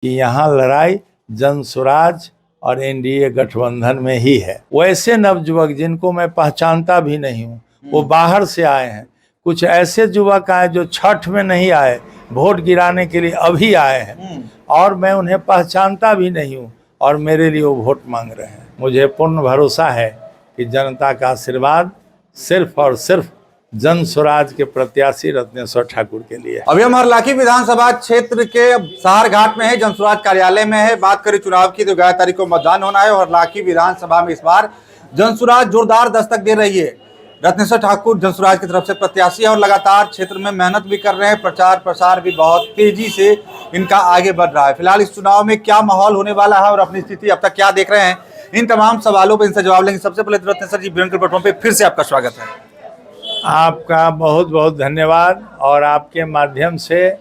कि यहाँ लड़ाई जनसुराज और एनडीए गठबंधन में ही है। वैसे नवयुवक जिनको मैं पहचानता भी नहीं हूँ, वो बाहर से आए हैं। कुछ ऐसे युवक आए जो छठ में नहीं आए, वोट गिराने के लिए अभी आए हैं, और मैं उन्हें पहचानता भी नहीं हूँ, और मेरे लिए वो वोट मांग रहे हैं। मुझे पूर्ण भरोसा है कि जनता का आशीर्वाद सिर्फ और सिर्फ जनसुराज के प्रत्याशी रत्नेश्वर ठाकुर के लिए। अभी हम हरलाखी विधानसभा क्षेत्र के सहार घाट में है, जनसुराज कार्यालय में है। बात करें चुनाव की तो 11 तारीख को मतदान होना है और हरलाखी विधानसभा में इस बार जनसुराज जोरदार दस्तक दे रही है। रत्नेश्वर ठाकुर जनसुराज की तरफ से प्रत्याशी है और लगातार क्षेत्र में मेहनत भी कर रहे हैं। प्रचार प्रसार भी बहुत तेजी से इनका आगे बढ़ रहा है। फिलहाल इस चुनाव में क्या माहौल होने वाला है और अपनी स्थिति अब तक क्या देख रहे हैं, इन तमाम सवालों पर इनसे जवाब लेंगे। सबसे पहले रत्नेश्वर जी, बिरंकर प्लेटफॉर्म पे फिर से आपका स्वागत है। आपका बहुत बहुत धन्यवाद, और आपके माध्यम से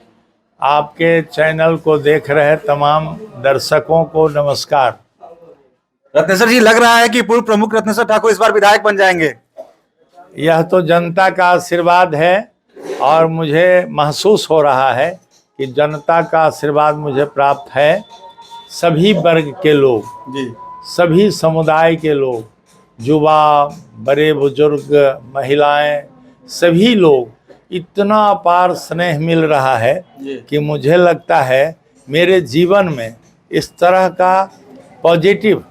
आपके चैनल को देख रहे तमाम दर्शकों को नमस्कार। रत्नेश्वर जी, लग रहा है कि पूर्व प्रमुख रत्नेश्वर ठाकुर इस बार विधायक बन जाएंगे। यह तो जनता का आशीर्वाद है, और मुझे महसूस हो रहा है कि जनता का आशीर्वाद मुझे प्राप्त है। सभी वर्ग के लोग जी, सभी समुदाय के लोग, युवा, बड़े बुजुर्ग, महिलाएं, सभी लोग, इतना अपार स्नेह मिल रहा है कि मुझे लगता है मेरे जीवन में इस तरह का पॉजिटिव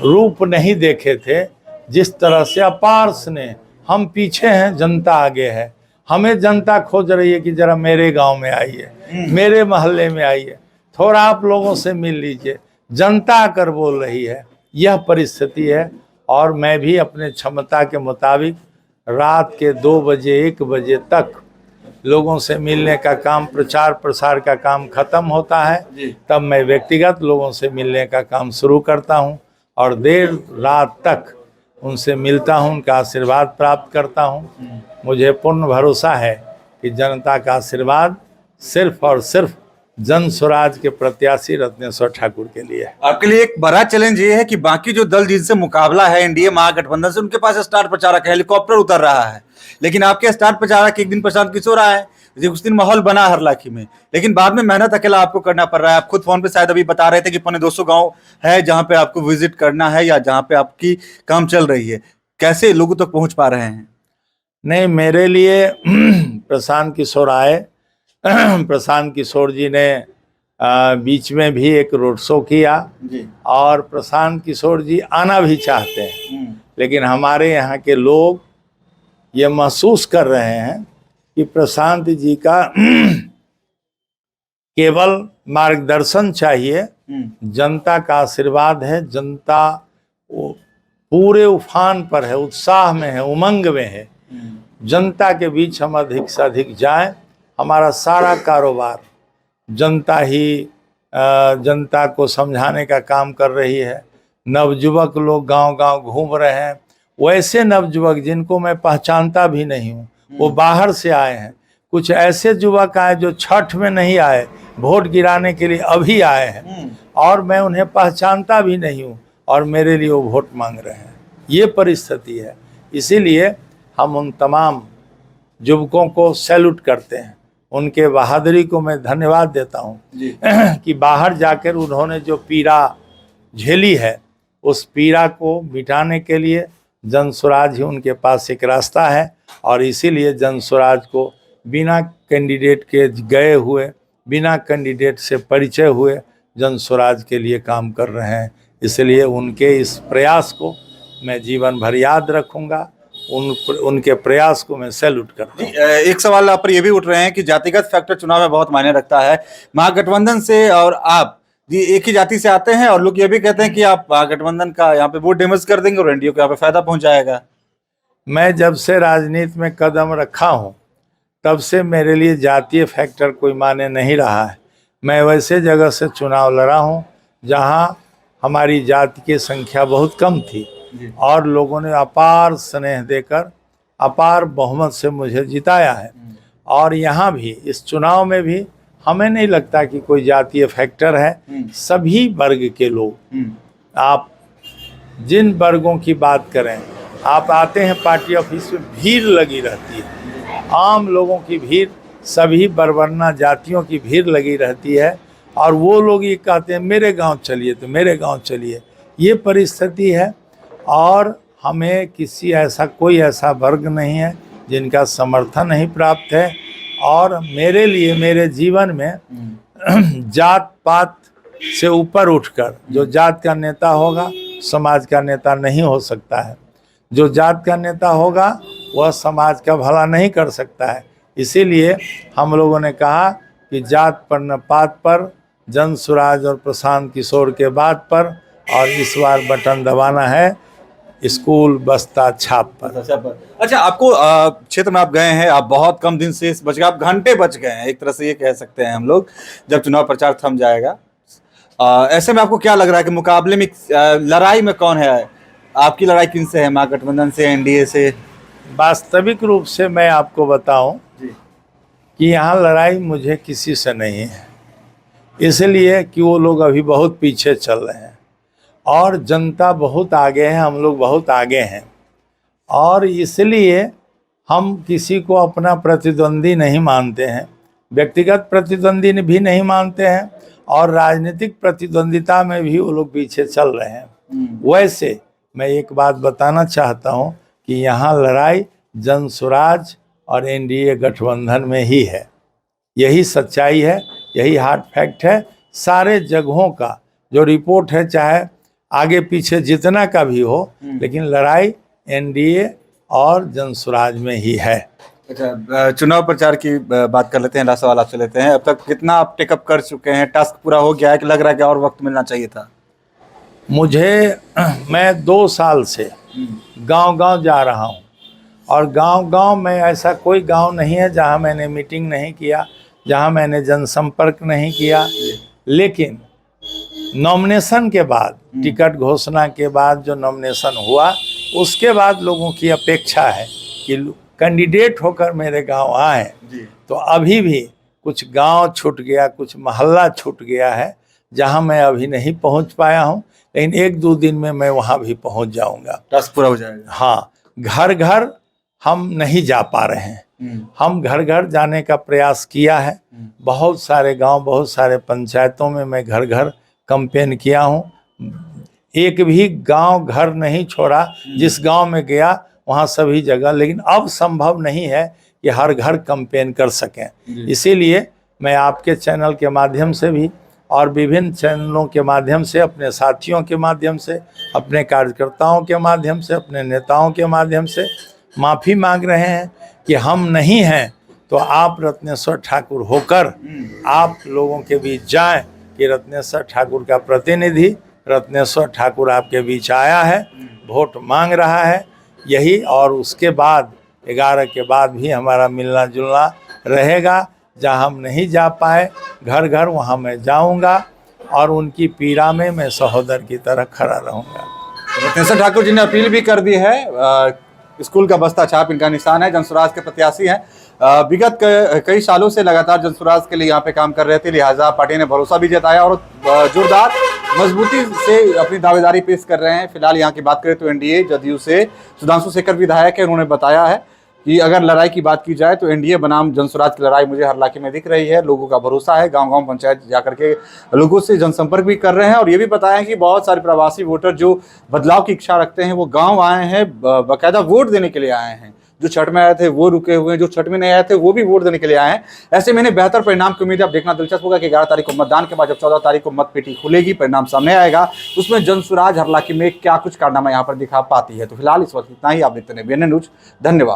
रूप नहीं देखे थे। जिस तरह से अपार स्नेह, हम पीछे हैं, जनता आगे है। हमें जनता खोज रही है कि जरा मेरे गांव में आइए, मेरे मोहल्ले में आइए, थोड़ा आप लोगों से मिल लीजिए। जनता आकर बोल रही है, यह परिस्थिति है। और मैं भी अपने क्षमता के मुताबिक रात के 2 बजे 1 बजे तक लोगों से मिलने का काम, प्रचार प्रसार का काम खत्म होता है, तब मैं व्यक्तिगत लोगों से मिलने का काम शुरू करता हूं, और देर रात तक उनसे मिलता हूं, उनका आशीर्वाद प्राप्त करता हूं। मुझे पूर्ण भरोसा है कि जनता का आशीर्वाद सिर्फ और सिर्फ जनसुराज के प्रत्याशी रत्नेश्वर ठाकुर के लिए। आपके लिए एक बड़ा चैलेंज ये है कि बाकी जो दल जिनसे मुकाबला है एनडीए महागठबंधन से, उनके पास स्टार प्रचारक है, हेलीकॉप्टर उतर रहा है, लेकिन आपके स्टार प्रचारक एक दिन प्रशांत किशोर आए, उस दिन माहौल बना हरलाखी में, लेकिन बाद में मेहनत अकेला आपको करना पड़ रहा है। आप खुद फोन पे शायद अभी बता रहे थे कि 250 गांव है जहां पे आपको विजिट करना है या जहां पे आपकी काम चल रही है। कैसे लोगों तक पहुंच पा रहे हैं? नहीं, मेरे लिए प्रशांत किशोर आए। प्रशांत किशोर जी ने बीच में भी एक रोड शो किया जी। और प्रशांत किशोर जी आना भी चाहते हैं, लेकिन हमारे यहाँ के लोग ये महसूस कर रहे हैं कि प्रशांत जी का केवल मार्गदर्शन चाहिए। जनता का आशीर्वाद है, जनता पूरे उफान पर है, उत्साह में है, उमंग में है। जनता के बीच हम अधिक से अधिक जाएं। हमारा सारा कारोबार जनता ही जनता को समझाने का काम कर रही है। नवयुवक लोग गांव-गांव घूम रहे हैं। वैसे नवयुवक जिनको मैं पहचानता भी नहीं हूँ, वो बाहर से आए हैं। कुछ ऐसे युवक आए जो छठ में नहीं आए, वोट गिराने के लिए अभी आए हैं, और मैं उन्हें पहचानता भी नहीं हूँ, और मेरे लिए वो वोट मांग रहे हैं। ये परिस्थिति है। इसीलिए हम उन तमाम युवकों को सैल्यूट करते हैं, उनके बहादुरी को मैं धन्यवाद देता हूँ कि बाहर जाकर उन्होंने जो पीड़ा झेली है, उस पीड़ा को मिटाने के लिए जनसुराज ही उनके पास एक रास्ता है। और इसीलिए जनसुराज को बिना कैंडिडेट के गए हुए, बिना कैंडिडेट से परिचय हुए जनसुराज के लिए काम कर रहे हैं। इसलिए उनके इस प्रयास को मैं जीवन भर याद रखूँगा। उनके प्रयास को मैं सैल्यूट करता हूँ। एक सवाल आप पर ये भी उठ रहे हैं कि जातिगत फैक्टर चुनाव में बहुत मायने रखता है। महागठबंधन से और आप जी एक ही जाति से आते हैं, और लोग ये भी कहते हैं कि आप महागठबंधन का यहाँ पे वोट डैमेज कर देंगे और एनडीए को यहाँ पे फायदा पहुंच जाएगा। मैं जब से राजनीति में कदम रखा हूँ, तब से मेरे लिए जातीय फैक्टर कोई मायने नहीं रहा है। मैं वैसे जगह से चुनाव लड़ा हूँ जहाँ हमारी जाति की संख्या बहुत कम थी, और लोगों ने अपार स्नेह देकर अपार बहुमत से मुझे जिताया है। और यहाँ भी इस चुनाव में भी हमें नहीं लगता कि कोई जातीय फैक्टर है। सभी वर्ग के लोग, आप जिन वर्गों की बात करें, आप आते हैं पार्टी ऑफिस में, भीड़ लगी रहती है। आम लोगों की भीड़ सभी बरबरना जातियों की भीड़ लगी रहती है और वो लोग ये कहते हैं मेरे गांव चलिए तो मेरे गांव चलिए। ये परिस्थिति है और हमें कोई ऐसा वर्ग नहीं है जिनका समर्थन नहीं प्राप्त है। और मेरे लिए मेरे जीवन में जात पात से ऊपर उठकर जो जात का नेता होगा समाज का नेता नहीं हो सकता है। जो जात का नेता होगा वह समाज का भला नहीं कर सकता है। इसीलिए हम लोगों ने कहा कि जात पर न पात पर, जन स्वराज और प्रशांत किशोर के बात पर, और इस बार बटन दबाना है स्कूल बस्ता छाप पर। अच्छा, आपको क्षेत्र में आप गए हैं, आप बहुत कम दिन से बच गए, आप घंटे बच गए हैं एक तरह से ये कह सकते हैं हम लोग, जब चुनाव प्रचार थम जाएगा। ऐसे में आपको क्या लग रहा है कि मुकाबले में लड़ाई में कौन है? आपकी लड़ाई किन से है, महागठबंधन से, एनडीए से? वास्तविक रूप से मैं आपको बताऊं कि यहाँ लड़ाई मुझे किसी से नहीं है, इसलिए कि वो लोग अभी बहुत पीछे चल रहे हैं और जनता बहुत आगे है, हम लोग बहुत आगे हैं। और इसलिए हम किसी को अपना प्रतिद्वंदी नहीं मानते हैं, व्यक्तिगत प्रतिद्वंदी भी नहीं मानते हैं और राजनीतिक प्रतिद्वंदिता में भी वो लोग पीछे चल रहे हैं। वैसे मैं एक बात बताना चाहता हूं कि यहाँ लड़ाई जन स्वराज और एनडीए गठबंधन में ही है। यही सच्चाई है, यही हार्ड फैक्ट है। सारे जगहों का जो रिपोर्ट है, चाहे आगे पीछे जितना का भी हो, लेकिन लड़ाई एनडीए और जन स्वराज में ही है। अच्छा, चुनाव प्रचार की बात कर लेते हैं, लास्ट सवाल आपसे लेते हैं। अब तक कितना आप टेकअप कर चुके हैं? टास्क पूरा हो गया है कि लग रहा है कि और वक्त मिलना चाहिए था? मैं 2 साल से गांव-गांव जा रहा हूं और गांव-गांव में ऐसा कोई गांव नहीं है जहां मैंने मीटिंग नहीं किया, जहां मैंने जनसंपर्क नहीं किया। लेकिन नॉमिनेशन के बाद, टिकट घोषणा के बाद जो नॉमिनेशन हुआ, उसके बाद लोगों की अपेक्षा है कि कैंडिडेट होकर मेरे गांव आए। तो अभी भी कुछ गांव छूट गया, कुछ मोहल्ला छूट गया है जहां मैं अभी नहीं पहुंच पाया हूं, लेकिन 1-2 दिन में मैं वहां भी पहुंच जाऊंगा। टास्क पूरा हो जाएगा। हाँ, घर घर हम नहीं जा पा रहे हैं, हम घर घर जाने का प्रयास किया है। बहुत सारे गांव, बहुत सारे पंचायतों में मैं घर घर कैंपेन किया हूं। एक भी गांव घर नहीं छोड़ा, जिस गांव में गया वहां सभी जगह। लेकिन अब संभव नहीं है कि हर घर कैंपेन कर सकें। इसीलिए मैं आपके चैनल के माध्यम से भी और विभिन्न चैनलों के माध्यम से, अपने साथियों के माध्यम से, अपने कार्यकर्ताओं के माध्यम से, अपने नेताओं के माध्यम से माफ़ी मांग रहे हैं कि हम नहीं हैं। तो आप रत्नेश्वर ठाकुर होकर आप लोगों के बीच जाएं कि रत्नेश्वर ठाकुर का प्रतिनिधि रत्नेश्वर ठाकुर आपके बीच आया है, वोट मांग रहा है। यही, और उसके बाद 11 के बाद भी हमारा मिलना जुलना रहेगा। जहाँ हम नहीं जा पाए घर घर, वहाँ मैं जाऊँगा और उनकी पीड़ा में मैं सहोदर की तरह खड़ा रहूँगा। रत्नेश्वर ठाकुर जी ने अपील भी कर दी है। स्कूल का बस्ता छाप इनका निशान है। जनस्वराज के प्रत्याशी हैं, विगत कई सालों से लगातार जनस्वराज के लिए यहाँ पे काम कर रहे थे, लिहाजा पार्टी ने भरोसा भी जताया और जोरदार मजबूती से अपनी दावेदारी पेश कर रहे हैं। फिलहाल यहाँ की बात करें तो एनडीए जदयू से सुधांशु शेखर विधायक है, उन्होंने बताया है कि अगर लड़ाई की बात की जाए तो एनडीए बनाम जनस्वराज की लड़ाई मुझे हर इलाके में दिख रही है। लोगों का भरोसा है, गांव-गांव पंचायत जाकर के लोगों से जनसंपर्क भी कर रहे हैं और ये भी बताया है कि बहुत सारे प्रवासी वोटर जो बदलाव की इच्छा रखते हैं वो गांव आए हैं, बाकायदा वोट देने के लिए आए हैं। जो छठ में आए थे वो रुके हुए हैं, जो छठ में नहीं आए थे वो भी वोट देने के लिए आए हैं। ऐसे में बेहतर परिणाम की उम्मीद है। अब देखना दिलचस्प होगा कि 11 तारीख को मतदान के बाद जब 14 तारीख को मत पेटी खुलेगी, परिणाम सामने आएगा, उसमें जनस्वराज हर इलाके में क्या कुछ कारनामा यहाँ पर दिखा पाती है। तो फिलहाल इस वक्त इतना ही। आप देखते हैं BNN न्यूज। धन्यवाद।